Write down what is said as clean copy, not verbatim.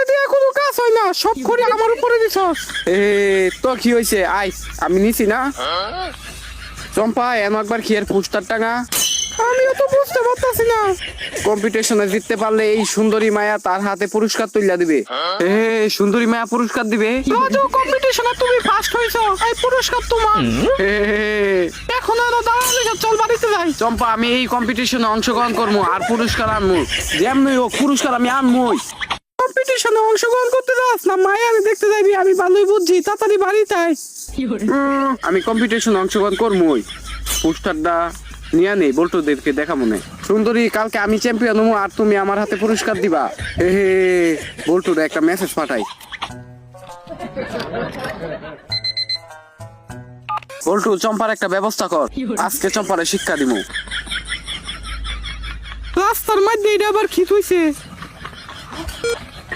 দিয়ে কোনো কাজ হয় না, সব করে আমার উপরে দিছস। তো কি হয়েছে, আই আমি নিছি না। চম্পা এমন একবার খেয়ের পোস্টার টাঙা। আমিও তো বুঝতে পারতাছি না। কম্পিটিশনে জিততে পারলে এই সুন্দরী মায়া তার হাতে পুরস্কার তুলে দিবে। সুন্দরী মায়া পুরস্কার দিবে। রাজু, কম্পিটিশনে তুমি ফার্স্ট হইছো, এই পুরস্কার তোমার। এখন আর দাঁড়ালে চল বাড়িতে যাই। চম্পা, আমি এই কম্পিটিশনে অংশগ্রহণ করবো আর পুরস্কার আনবো। যেমনি হোক পুরস্কার আমি আনবোই। কম্পিটিশনে অংশগ্রহণ করতে যাস না, মায়া আমি দেখতে যাইবি, আমি ভালোই বুঝছি, তাড়াতাড়ি বাড়িতে আয়। আমি কম্পিটিশনে অংশগ্রহণ করবোই। পোস্টারটা নিয়ে নেই, বল্টুদেরকে দেখা মনে। সুন্দরী, কালকে আমি চ্যাম্পিয়ন হবো আর তুমি আমার হাতে পুরস্কার দিবা। বল্টুর একটা মেসেজ পাঠাই। বল্টু, চম্পার একটা ব্যবস্থা কর, আজকে চম্পারে শিক্ষা দিব। রাস্তার মধ্যে এটা আবার কি হইছে?